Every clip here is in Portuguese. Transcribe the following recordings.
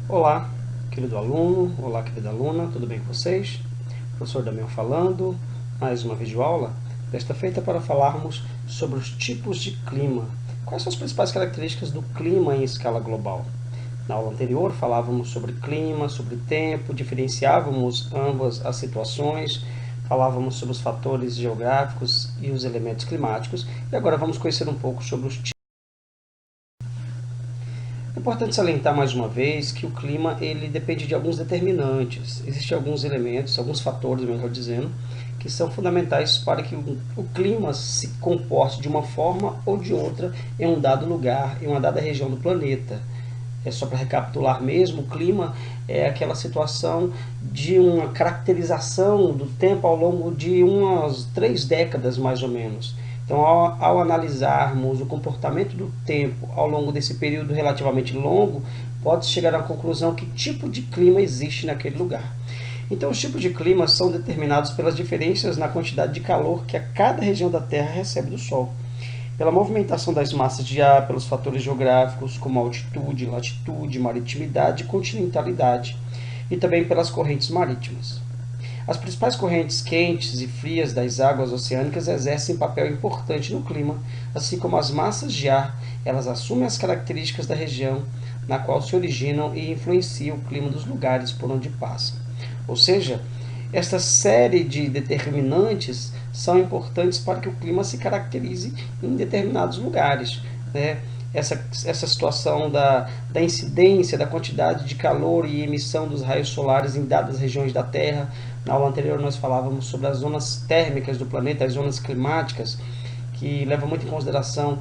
Olá, querido aluno, olá, querida aluna, tudo bem com vocês? Professor Damião falando, mais uma videoaula, desta feita para falarmos sobre os tipos de clima. Quais são as principais características do clima em escala global? Na aula anterior falávamos sobre clima, sobre tempo, diferenciávamos ambas as situações, falávamos sobre os fatores geográficos e os elementos climáticos, e agora vamos conhecer um pouco sobre os tipos. É importante salientar mais uma vez que o clima ele depende de alguns determinantes. Existem alguns elementos, alguns fatores, melhor dizendo, que são fundamentais para que o clima se comporte de uma forma ou de outra em um dado lugar, em uma dada região do planeta. É só para recapitular mesmo, o clima é aquela situação de uma caracterização do tempo ao longo de umas 3 décadas, mais ou menos. Então, ao analisarmos o comportamento do tempo ao longo desse período relativamente longo, pode-se chegar à conclusão que tipo de clima existe naquele lugar. Então, os tipos de clima são determinados pelas diferenças na quantidade de calor que a cada região da Terra recebe do Sol, pela movimentação das massas de ar, pelos fatores geográficos como altitude, latitude, maritimidade e continentalidade, e também pelas correntes marítimas. As principais correntes quentes e frias das águas oceânicas exercem papel importante no clima, assim como as massas de ar, elas assumem as características da região na qual se originam e influenciam o clima dos lugares por onde passam. Ou seja, esta série de determinantes são importantes para que o clima se caracterize em determinados lugares, né? Essa situação da incidência, da quantidade de calor e emissão dos raios solares em dadas regiões da Terra. Na aula anterior nós falávamos sobre as zonas térmicas do planeta, as zonas climáticas, que levam muito em consideração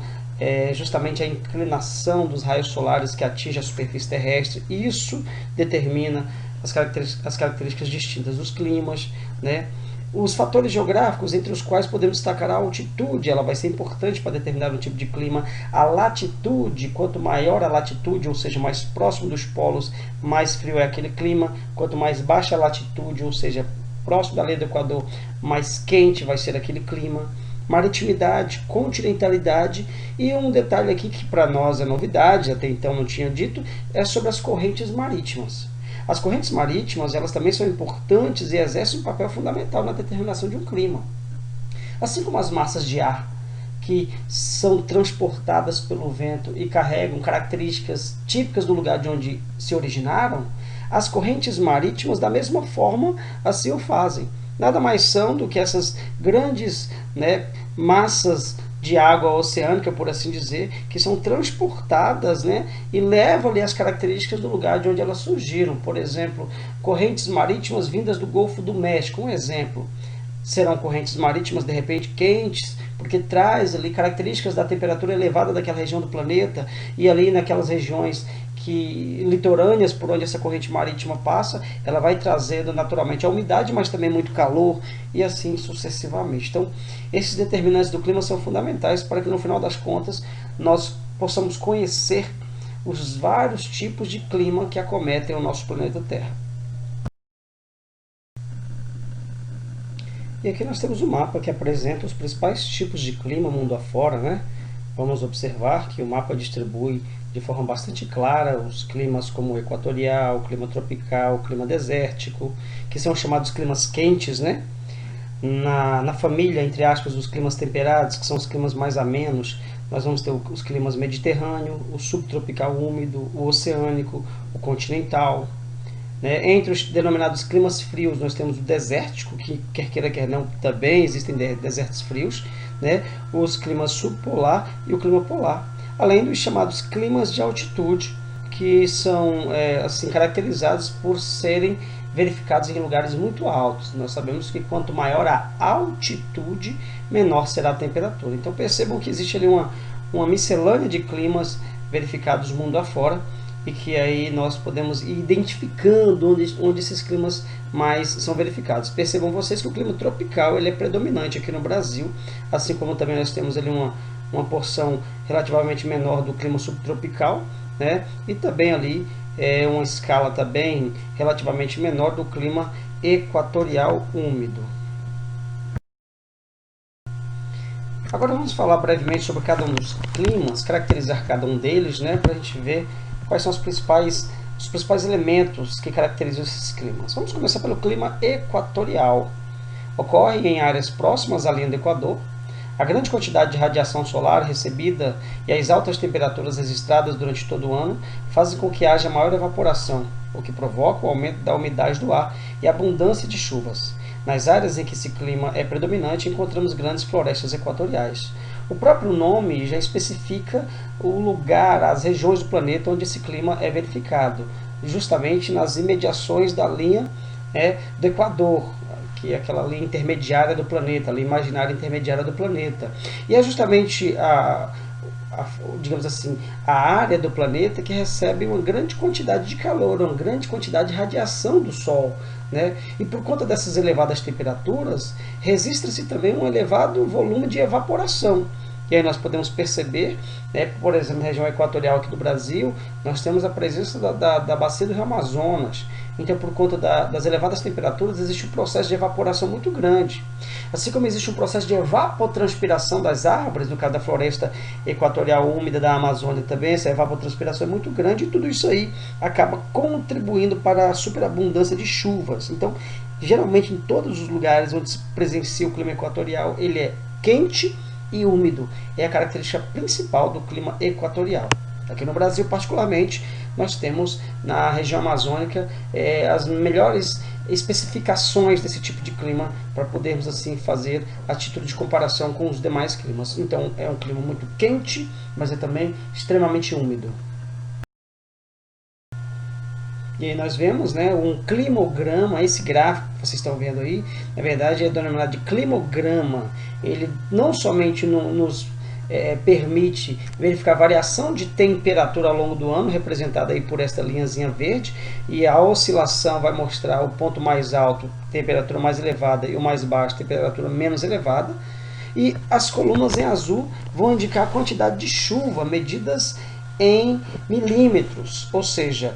justamente a inclinação dos raios solares que atingem a superfície terrestre. Isso determina as características distintas dos climas, né? Os fatores geográficos, entre os quais podemos destacar a altitude, ela vai ser importante para determinar um tipo de clima. A latitude, quanto maior a latitude, ou seja, mais próximo dos polos, mais frio é aquele clima. Quanto mais baixa a latitude, ou seja, próximo da linha do Equador, mais quente vai ser aquele clima. Maritimidade, continentalidade, e um detalhe aqui que para nós é novidade, até então não tinha dito, é sobre as correntes marítimas. As correntes marítimas, elas também são importantes e exercem um papel fundamental na determinação de um clima. Assim como as massas de ar, que são transportadas pelo vento e carregam características típicas do lugar de onde se originaram, as correntes marítimas, da mesma forma, assim o fazem. Nada mais são do que essas grandes, massas de água oceânica, por assim dizer, que são transportadas, e levam ali as características do lugar de onde elas surgiram. Por exemplo, correntes marítimas vindas do Golfo do México, um exemplo. Serão correntes marítimas de repente quentes, porque traz ali características da temperatura elevada daquela região do planeta, e ali naquelas regiões litorâneas por onde essa corrente marítima passa, ela vai trazendo naturalmente a umidade, mas também muito calor, e assim sucessivamente. Então, esses determinantes do clima são fundamentais para que no final das contas nós possamos conhecer os vários tipos de clima que acometem o nosso planeta Terra. E aqui nós temos um mapa que apresenta os principais tipos de clima mundo afora, Vamos observar que o mapa distribui de forma bastante clara os climas como o equatorial, o clima tropical, o clima desértico, que são chamados climas quentes, Na família, entre aspas, dos climas temperados, que são os climas mais amenos, nós vamos ter os climas mediterrâneo, o subtropical úmido, o oceânico, o continental. Entre os denominados climas frios, nós temos o desértico, que quer queira, quer não, também existem desertos frios, os climas subpolar e o clima polar, além dos chamados climas de altitude, que são assim caracterizados por serem verificados em lugares muito altos. Nós sabemos que quanto maior a altitude, menor será a temperatura. Então percebam que existe ali uma miscelânea de climas verificados mundo afora, e que aí nós podemos ir identificando onde esses climas mais são verificados. Percebam vocês que o clima tropical ele é predominante aqui no Brasil, assim como também nós temos ali uma porção relativamente menor do clima subtropical, e também ali uma escala também relativamente menor do clima equatorial úmido. Agora vamos falar brevemente sobre cada um dos climas, caracterizar cada um deles, para a gente ver quais são as principais os principais elementos que caracterizam esses climas. Vamos começar pelo clima equatorial. Ocorre em áreas próximas à linha do Equador. A grande quantidade de radiação solar recebida e as altas temperaturas registradas durante todo o ano fazem com que haja maior evaporação, o que provoca o aumento da umidade do ar e a abundância de chuvas. Nas áreas em que esse clima é predominante, encontramos grandes florestas equatoriais. O próprio nome já especifica o lugar, as regiões do planeta onde esse clima é verificado, justamente nas imediações da linha do Equador, que é aquela linha intermediária do planeta, a linha imaginária intermediária do planeta. E é justamente digamos assim, a área do planeta que recebe uma grande quantidade de calor, uma grande quantidade de radiação do Sol. E por conta dessas elevadas temperaturas, registra-se também um elevado volume de evaporação. E aí nós podemos perceber, por exemplo, na região equatorial aqui do Brasil, nós temos a presença da bacia do Rio Amazonas. Então, por conta das elevadas temperaturas, existe um processo de evaporação muito grande. Assim como existe um processo de evapotranspiração das árvores, no caso da floresta equatorial úmida da Amazônia também, essa evapotranspiração é muito grande e tudo isso aí acaba contribuindo para a superabundância de chuvas. Então, geralmente em todos os lugares onde se presencia o clima equatorial, ele é quente e úmido. É a característica principal do clima equatorial. Aqui no Brasil, particularmente, nós temos na região amazônica as melhores especificações desse tipo de clima para podermos assim fazer a título de comparação com os demais climas. Então é um clima muito quente, mas é também extremamente úmido. E aí nós vemos um climograma, esse gráfico que vocês estão vendo aí, na verdade é denominado de climograma. Ele não somente nos permite verificar a variação de temperatura ao longo do ano, representada aí por esta linhazinha verde, e a oscilação vai mostrar o ponto mais alto, temperatura mais elevada, e o mais baixo, temperatura menos elevada. E as colunas em azul vão indicar a quantidade de chuva medidas em milímetros, ou seja,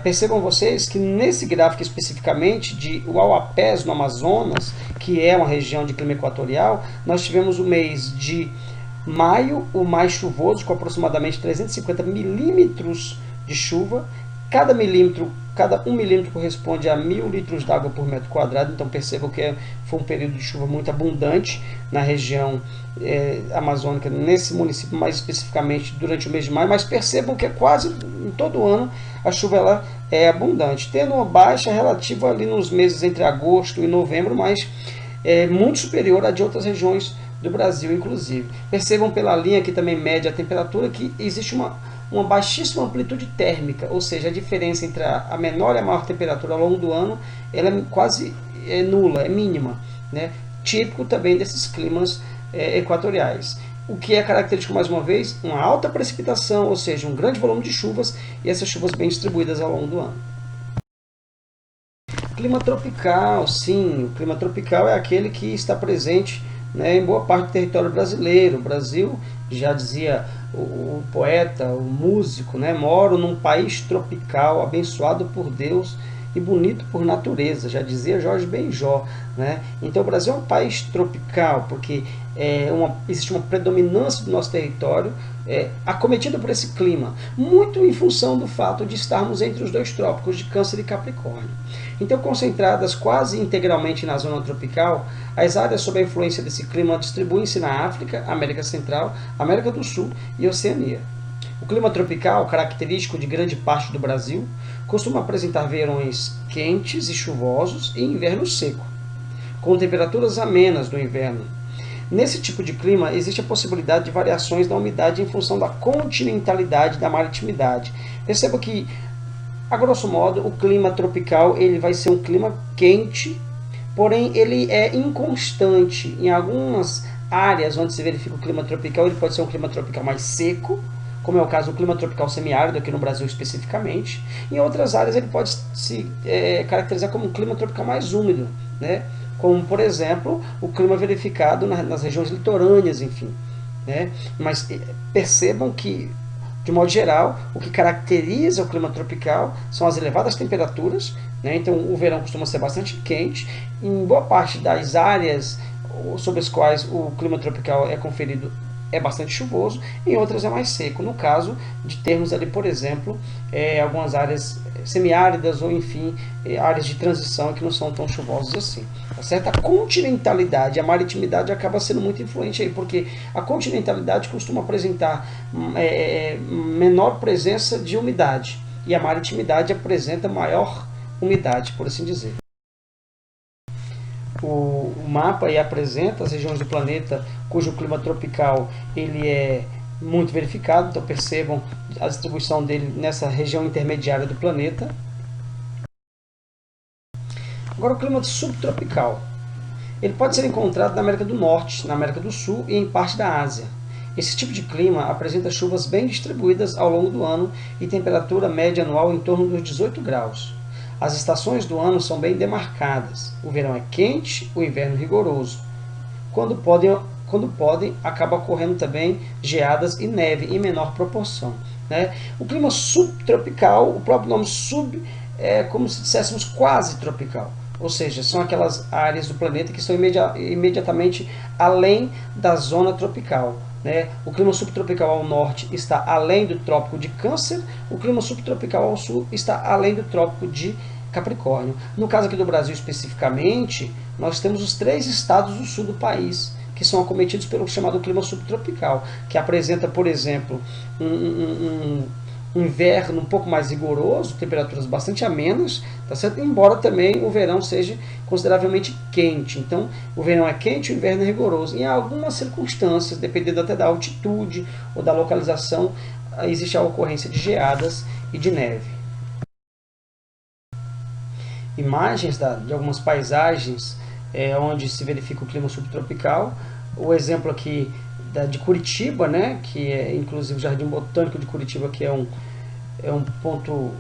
percebam vocês que nesse gráfico especificamente de Uauapés, no Amazonas, que é uma região de clima equatorial, nós tivemos o mês de maio, o mais chuvoso, com aproximadamente 350 milímetros de chuva. Cada 1 milímetro corresponde a 1.000 litros d'água por metro quadrado, então percebam que foi um período de chuva muito abundante na região amazônica, nesse município mais especificamente durante o mês de maio, mas percebam que quase em todo ano a chuva ela é abundante, tendo uma baixa relativa ali nos meses entre agosto e novembro, mas muito superior a de outras regiões do Brasil, inclusive. Percebam pela linha que também mede a temperatura que existe uma baixíssima amplitude térmica, ou seja, a diferença entre a menor e a maior temperatura ao longo do ano ela é quase nula, é mínima, típico também desses climas equatoriais. O que é característico, mais uma vez, uma alta precipitação, ou seja, um grande volume de chuvas e essas chuvas bem distribuídas ao longo do ano. Clima tropical, sim, o clima tropical é aquele que está presente em boa parte do território brasileiro. O Brasil, já dizia o poeta, o músico, moro num país tropical, abençoado por Deus e bonito por natureza, já dizia Jorge Benjor. Então o Brasil é um país tropical, porque existe uma predominância do nosso território acometido por esse clima, muito em função do fato de estarmos entre os dois trópicos de Câncer e Capricórnio. Então, concentradas quase integralmente na zona tropical, as áreas sob a influência desse clima distribuem-se na África, América Central, América do Sul e Oceania. O clima tropical, característico de grande parte do Brasil, costuma apresentar verões quentes e chuvosos e inverno seco, com temperaturas amenas no inverno. Nesse tipo de clima, existe a possibilidade de variações da umidade em função da continentalidade da maritimidade. Perceba que, a grosso modo, o clima tropical ele vai ser um clima quente, porém ele é inconstante. Em algumas áreas onde se verifica o clima tropical, ele pode ser um clima tropical mais seco, como é o caso do clima tropical semiárido, aqui no Brasil especificamente. Em outras áreas ele pode se caracterizar como um clima tropical mais úmido, como, por exemplo, o clima verificado nas regiões litorâneas, enfim. Mas percebam que, de modo geral, o que caracteriza o clima tropical são as elevadas temperaturas, então o verão costuma ser bastante quente. Em boa parte das áreas sobre as quais o clima tropical é conferido, é bastante chuvoso, em outras é mais seco. No caso de termos ali, por exemplo, algumas áreas semiáridas ou, enfim, áreas de transição que não são tão chuvosas assim. Tá certo? A continentalidade, a maritimidade acaba sendo muito influente aí, porque a continentalidade costuma apresentar menor presença de umidade e a maritimidade apresenta maior umidade, por assim dizer. O mapa aí apresenta as regiões do planeta cujo clima tropical ele é muito verificado, então percebam a distribuição dele nessa região intermediária do planeta. Agora o clima subtropical. Ele pode ser encontrado na América do Norte, na América do Sul e em parte da Ásia. Esse tipo de clima apresenta chuvas bem distribuídas ao longo do ano e temperatura média anual em torno dos 18 graus. As estações do ano são bem demarcadas. O verão é quente, o inverno rigoroso. Quando podem, acaba ocorrendo também geadas e neve em menor proporção. Né? O clima subtropical, o próprio nome sub, é como se disséssemos quase tropical. Ou seja, são aquelas áreas do planeta que estão imediatamente além da zona tropical. Né? O clima subtropical ao norte está além do trópico de Câncer, o clima subtropical ao sul está além do trópico de Capricórnio. No caso aqui do Brasil especificamente, nós temos os 3 estados do sul do país, que são acometidos pelo chamado clima subtropical, que apresenta, por exemplo, um inverno um pouco mais rigoroso, temperaturas bastante amenas, tá certo? Embora também o verão seja consideravelmente quente. Então, o verão é quente, o inverno é rigoroso. Em algumas circunstâncias, dependendo até da altitude ou da localização, existe a ocorrência de geadas e de neve. Imagens de algumas paisagens onde se verifica o clima subtropical. O exemplo aqui de Curitiba, né, que é inclusive o Jardim Botânico de Curitiba, que é um ponto,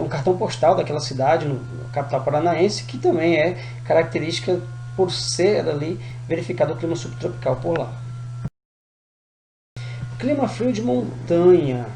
um cartão postal daquela cidade, no capital paranaense, que também é característica por ser ali verificado o clima subtropical por lá. Clima frio de montanha.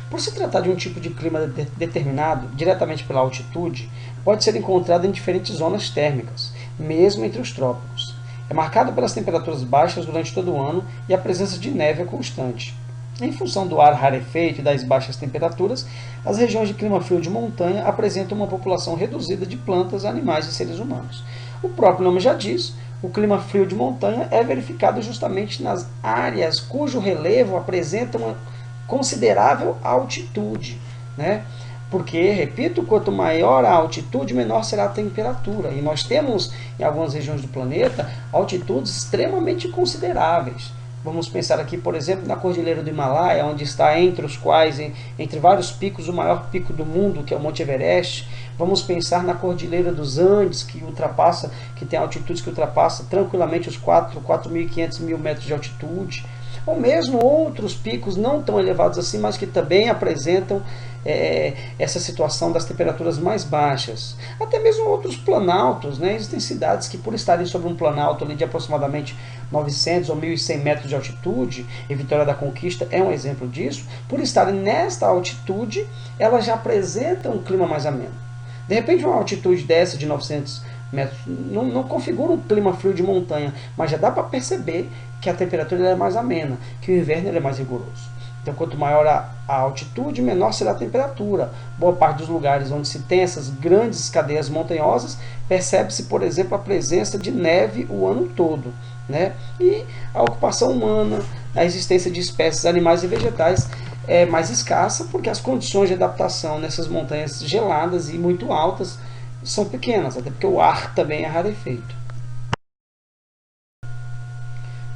Por se tratar de um tipo de clima determinado diretamente pela altitude, pode ser encontrado em diferentes zonas térmicas, mesmo entre os trópicos. É marcado pelas temperaturas baixas durante todo o ano e a presença de neve é constante. Em função do ar rarefeito e das baixas temperaturas, as regiões de clima frio de montanha apresentam uma população reduzida de plantas, animais e seres humanos. O próprio nome já diz, o clima frio de montanha é verificado justamente nas áreas cujo relevo apresenta uma considerável altitude, né? Porque, repito, quanto maior a altitude, menor será a temperatura. E nós temos, em algumas regiões do planeta, altitudes extremamente consideráveis. Vamos pensar aqui, por exemplo, na Cordilheira do Himalaia, onde está entre vários picos, o maior pico do mundo, que é o Monte Everest. Vamos pensar na Cordilheira dos Andes, que tem altitudes que ultrapassam tranquilamente os 4.500 mil metros de altitude. Ou mesmo outros picos não tão elevados assim, mas que também apresentam essa situação das temperaturas mais baixas. Até mesmo outros planaltos, né? Existem cidades que, por estarem sobre um planalto ali de aproximadamente 900 ou 1.100 metros de altitude, e Vitória da Conquista é um exemplo disso, por estarem nesta altitude, elas já apresentam um clima mais ameno. De repente, uma altitude dessa de 900 metros não configura um clima frio de montanha, mas já dá para perceber que a temperatura é mais amena, que o inverno é mais rigoroso. Então, quanto maior a altitude, menor será a temperatura. Boa parte dos lugares onde se tem essas grandes cadeias montanhosas, percebe-se, por exemplo, a presença de neve o ano todo. Né? E a ocupação humana, a existência de espécies animais e vegetais é mais escassa, porque as condições de adaptação nessas montanhas geladas e muito altas são pequenas, até porque o ar também é rarefeito.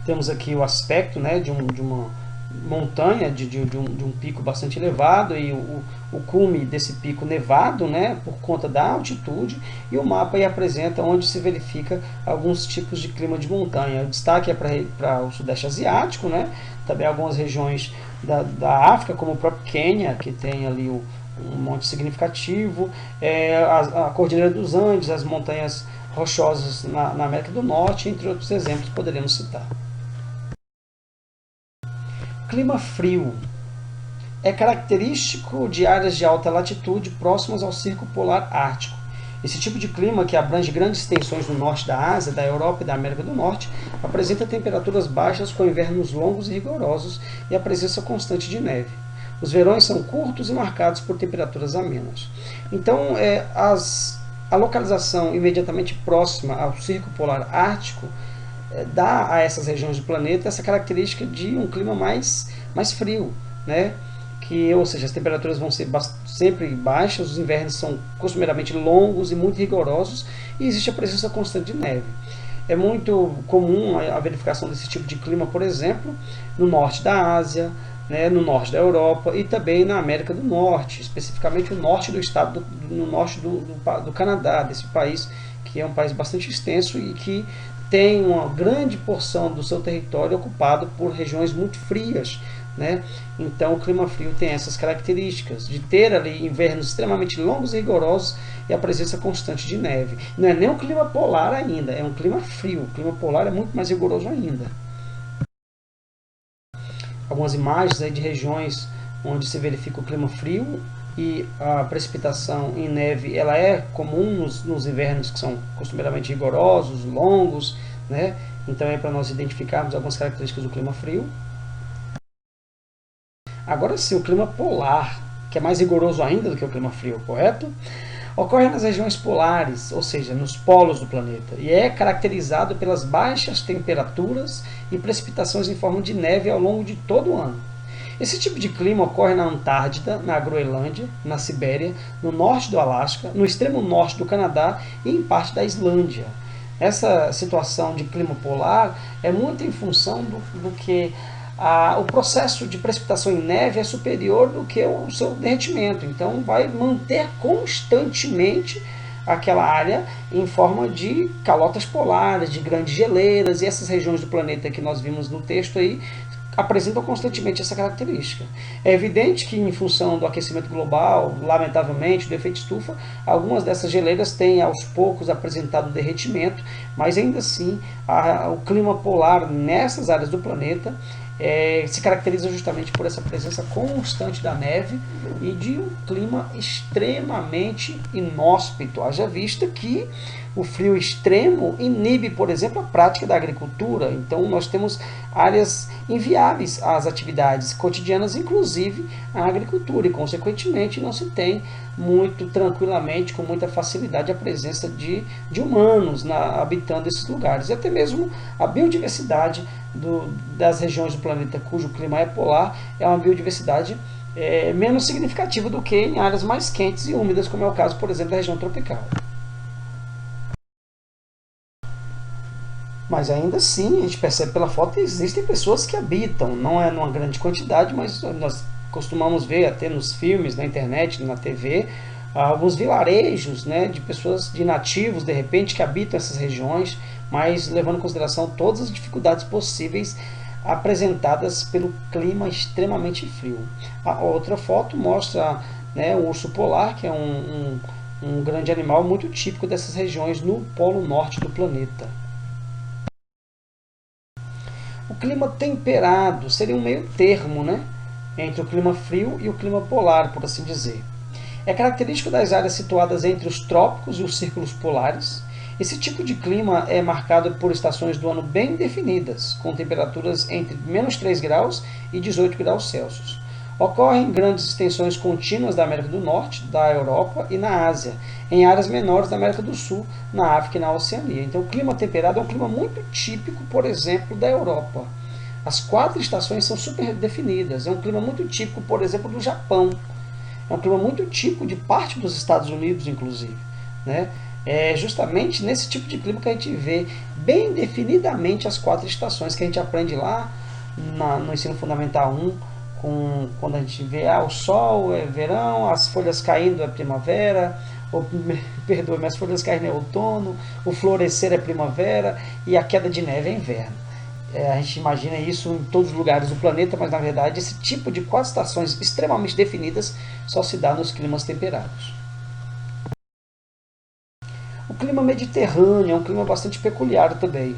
Temos aqui o aspecto, né, de uma montanha, de um pico bastante elevado e o cume desse pico nevado, né, por conta da altitude, e o mapa aí apresenta onde se verifica alguns tipos de clima de montanha. O destaque é para o Sudeste Asiático, né, também algumas regiões da África, como o próprio Quênia, que tem ali um monte significativo, a Cordilheira dos Andes, as montanhas rochosas na América do Norte, entre outros exemplos poderíamos citar. Clima frio. É característico de áreas de alta latitude próximas ao Círculo Polar Ártico Esse tipo de clima, que abrange grandes extensões no norte da Ásia, da Europa e da América do Norte, apresenta temperaturas baixas com invernos longos e rigorosos e a presença constante de neve. Os verões são curtos e marcados por temperaturas amenas. Então, a localização imediatamente próxima ao Círculo Polar Ártico dá a essas regiões do planeta essa característica de um clima mais frio, né? Ou seja, as temperaturas vão ser sempre baixas, os invernos são costumeiramente longos e muito rigorosos, e existe a presença constante de neve. É muito comum a verificação desse tipo de clima, por exemplo, no norte da Ásia, né, no norte da Europa e também na América do Norte, especificamente no norte do estado, no norte do Canadá, desse país, que é um país bastante extenso e que tem uma grande porção do seu território ocupado por regiões muito frias, né? Então o clima frio tem essas características de ter ali invernos extremamente longos e rigorosos e a presença constante de neve. Não é nem um clima polar ainda, é um clima frio. O clima polar é muito mais rigoroso ainda. Algumas imagens aí de regiões onde se verifica o clima frio e a precipitação em neve, ela é comum nos invernos que são costumeiramente rigorosos, longos, né? Então é para nós identificarmos algumas características do clima frio. Agora sim, o clima polar, que é mais rigoroso ainda do que o clima frio, correto? Ocorre nas regiões polares, ou seja, nos polos do planeta, e é caracterizado pelas baixas temperaturas e precipitações em forma de neve ao longo de todo o ano. Esse tipo de clima ocorre na Antártida, na Groenlândia, na Sibéria, no norte do Alasca, no extremo norte do Canadá e em parte da Islândia. Essa situação de clima polar é muito em função do que o processo de precipitação em neve é superior do que o seu derretimento. Então vai manter constantemente aquela área em forma de calotas polares, de grandes geleiras, e essas regiões do planeta que nós vimos no texto aí apresentam constantemente essa característica. É evidente que, em função do aquecimento global, lamentavelmente, do efeito estufa, algumas dessas geleiras têm aos poucos apresentado derretimento, mas ainda assim o clima polar nessas áreas do planeta se caracteriza justamente por essa presença constante da neve e de um clima extremamente inóspito. Haja vista que o frio extremo inibe, por exemplo, a prática da agricultura. Então nós temos áreas inviáveis às atividades cotidianas, inclusive a agricultura, e consequentemente não se tem muito tranquilamente, com muita facilidade, a presença de humanos habitando esses lugares. E até mesmo a biodiversidade das regiões do planeta cujo clima é polar é uma biodiversidade menos significativa do que em áreas mais quentes e úmidas, como é o caso, por exemplo, da região tropical. Mas ainda assim, a gente percebe pela foto que existem pessoas que habitam, não é numa grande quantidade, mas nós costumamos ver até nos filmes, na internet, na TV, alguns vilarejos, né, de pessoas, de nativos, de repente, que habitam essas regiões, mas levando em consideração todas as dificuldades possíveis apresentadas pelo clima extremamente frio. A outra foto mostra, né, o urso polar, que é um grande animal muito típico dessas regiões no polo norte do planeta. O clima temperado seria um meio termo, né, entre o clima frio e o clima polar, por assim dizer. É característico das áreas situadas entre os trópicos e os círculos polares. Esse tipo de clima é marcado por estações do ano bem definidas, com temperaturas entre -3 graus e 18 graus Celsius. Ocorre em grandes extensões contínuas da América do Norte, da Europa e na Ásia, em áreas menores da América do Sul, na África e na Oceania. Então, o clima temperado é um clima muito típico, por exemplo, da Europa. As 4 estações são super definidas. É um clima muito típico, por exemplo, do Japão. É um clima muito típico de parte dos Estados Unidos, inclusive, né? É justamente nesse tipo de clima que a gente vê bem definidamente as 4 estações que a gente aprende lá no ensino fundamental 1, quando a gente vê o sol é verão, as folhas caindo é primavera, perdoe, as folhas caindo é outono, o florescer é primavera e a queda de neve é inverno. A gente imagina isso em todos os lugares do planeta, mas na verdade esse tipo de 4 estações extremamente definidas só se dá nos climas temperados. O clima mediterrâneo é um clima bastante peculiar também.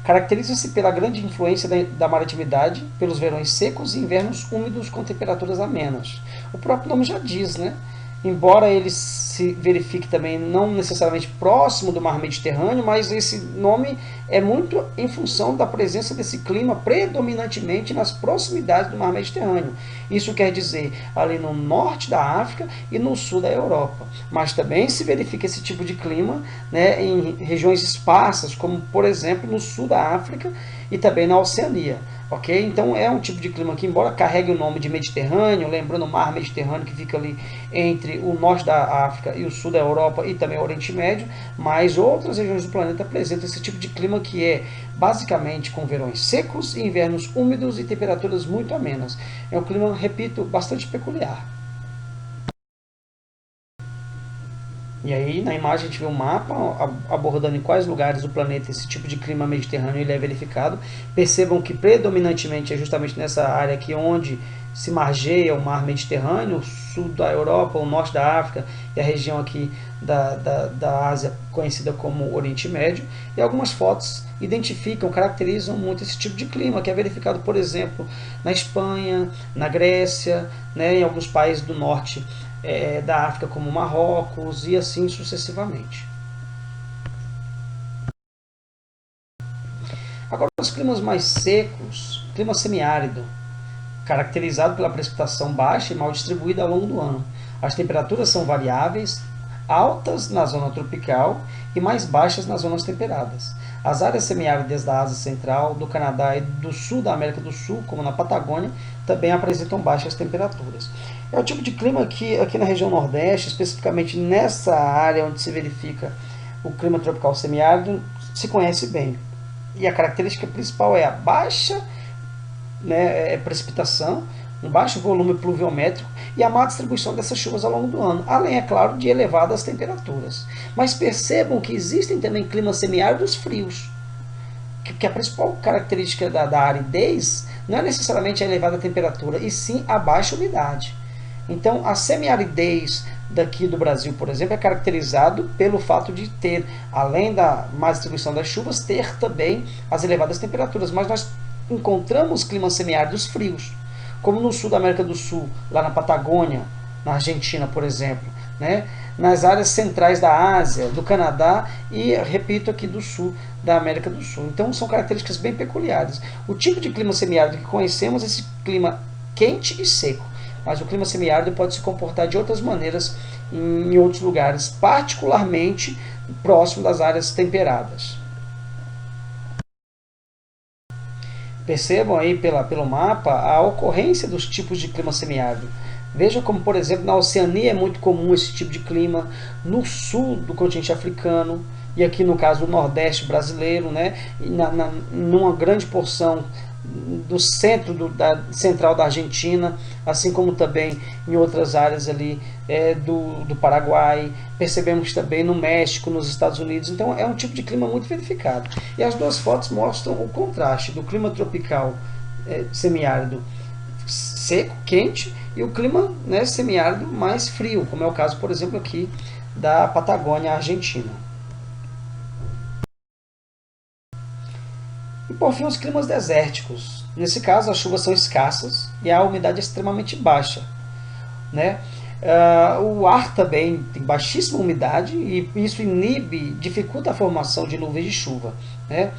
Caracteriza-se pela grande influência da maritimidade, pelos verões secos e invernos úmidos com temperaturas amenas. O próprio nome já diz, né? Embora eles se verifique também não necessariamente próximo do mar Mediterrâneo, mas esse nome é muito em função da presença desse clima predominantemente nas proximidades do mar Mediterrâneo. Isso quer dizer ali no norte da África e no sul da Europa. Mas também se verifica esse tipo de clima, né, em regiões esparsas, como por exemplo no sul da África e também na Oceania. Ok? Então é um tipo de clima que, embora carregue o nome de Mediterrâneo, lembrando o mar Mediterrâneo que fica ali entre o norte da África e o sul da Europa e também o Oriente Médio, mas outras regiões do planeta apresentam esse tipo de clima que é basicamente com verões secos e invernos úmidos e temperaturas muito amenas. É um clima, repito, bastante peculiar. E aí na imagem a gente vê um mapa abordando em quais lugares do planeta esse tipo de clima mediterrâneo ele é verificado. Percebam que predominantemente é justamente nessa área aqui onde se margeia o mar Mediterrâneo, o sul da Europa, o norte da África e a região aqui da Ásia conhecida como Oriente Médio. E algumas fotos identificam, caracterizam muito esse tipo de clima, que é verificado, por exemplo, na Espanha, na Grécia, né, em alguns países do norte da África como Marrocos e assim sucessivamente. Agora os climas mais secos, clima semiárido, caracterizado pela precipitação baixa e mal distribuída ao longo do ano. As temperaturas são variáveis, altas na zona tropical e mais baixas nas zonas temperadas. As áreas semiáridas da Ásia Central, do Canadá e do sul da América do Sul, como na Patagônia, também apresentam baixas temperaturas. É o tipo de clima que aqui na região Nordeste, especificamente nessa área onde se verifica o clima tropical semiárido, se conhece bem. E a característica principal é a baixa, né, precipitação, um baixo volume pluviométrico e a má distribuição dessas chuvas ao longo do ano, além, é claro, de elevadas temperaturas. Mas percebam que existem também climas semiáridos frios, que a principal característica da aridez não é necessariamente a elevada temperatura, e sim a baixa umidade. Então, a semiaridez daqui do Brasil, por exemplo, é caracterizado pelo fato de ter, além da má distribuição das chuvas, ter também as elevadas temperaturas. Mas nós encontramos climas semiáridos frios, como no sul da América do Sul, lá na Patagônia, na Argentina, por exemplo, né? Nas áreas centrais da Ásia, do Canadá e, repito, aqui do sul da América do Sul. Então, são características bem peculiares. O tipo de clima semiárido que conhecemos é esse clima quente e seco, mas o clima semiárido pode se comportar de outras maneiras em outros lugares, particularmente próximo das áreas temperadas. Percebam aí pelo mapa a ocorrência dos tipos de clima semiárido. Veja como, por exemplo, na Oceania é muito comum esse tipo de clima, no sul do continente africano, e aqui no caso do Nordeste brasileiro, né, e numa grande porção do central da Argentina, assim como também em outras áreas ali do Paraguai. Percebemos também no México, nos Estados Unidos. Então é um tipo de clima muito verificado. E as duas fotos mostram o contraste do clima tropical semiárido seco, quente, e o clima, né, semiárido mais frio, como é o caso, por exemplo, aqui da Patagônia Argentina. E por fim, os climas desérticos. Nesse caso, as chuvas são escassas e a umidade é extremamente baixa, né? O ar também tem baixíssima umidade e isso dificulta a formação de nuvens de chuva, né?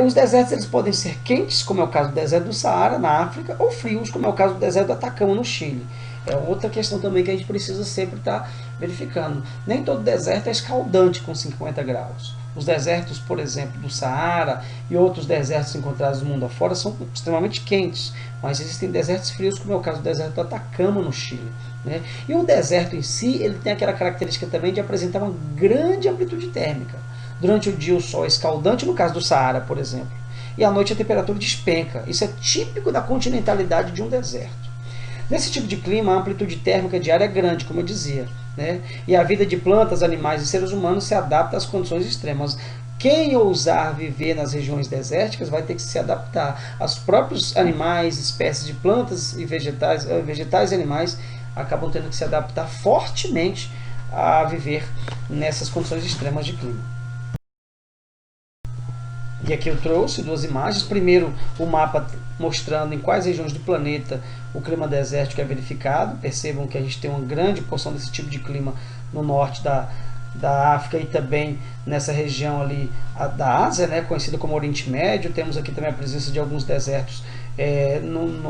Os desertos eles podem ser quentes, como é o caso do deserto do Saara, na África, ou frios, como é o caso do deserto do Atacama, no Chile. É outra questão também que a gente precisa sempre estar verificando. Nem todo deserto é escaldante com 50 graus. Os desertos, por exemplo, do Saara e outros desertos encontrados no mundo afora são extremamente quentes, mas existem desertos frios, como é o caso do deserto do Atacama, no Chile, né? E o deserto em si ele tem aquela característica também de apresentar uma grande amplitude térmica. Durante o dia o sol é escaldante, no caso do Saara, por exemplo, e à noite a temperatura despenca. Isso é típico da continentalidade de um deserto. Nesse tipo de clima, a amplitude térmica diária é grande, como eu dizia, né? E a vida de plantas, animais e seres humanos se adapta às condições extremas. Quem ousar viver nas regiões desérticas vai ter que se adaptar. Os próprios animais, espécies de plantas e vegetais e animais acabam tendo que se adaptar fortemente a viver nessas condições extremas de clima. E aqui eu trouxe duas imagens. Primeiro, o mapa mostrando em quais regiões do planeta o clima desértico é verificado. Percebam que a gente tem uma grande porção desse tipo de clima no norte da África e também nessa região ali da Ásia, né, conhecida como Oriente Médio. Temos aqui também a presença de alguns desertos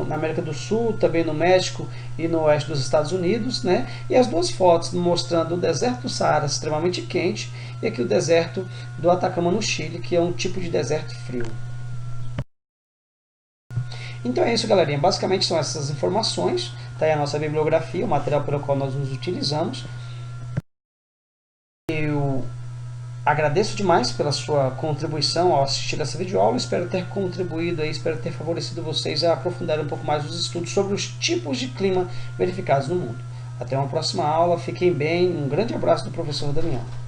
na América do Sul, também no México e no oeste dos Estados Unidos, né? E as duas fotos mostrando o deserto do Saara extremamente quente e aqui o deserto do Atacama no Chile, que é um tipo de deserto frio. Então é isso, galerinha. Basicamente são essas informações. Tá aí a nossa bibliografia, o material pelo qual nós nos utilizamos. Eu agradeço demais pela sua contribuição ao assistir essa videoaula. Espero ter contribuído aí, espero ter favorecido vocês a aprofundar um pouco mais os estudos sobre os tipos de clima verificados no mundo. Até uma próxima aula, fiquem bem, um grande abraço do professor Damião.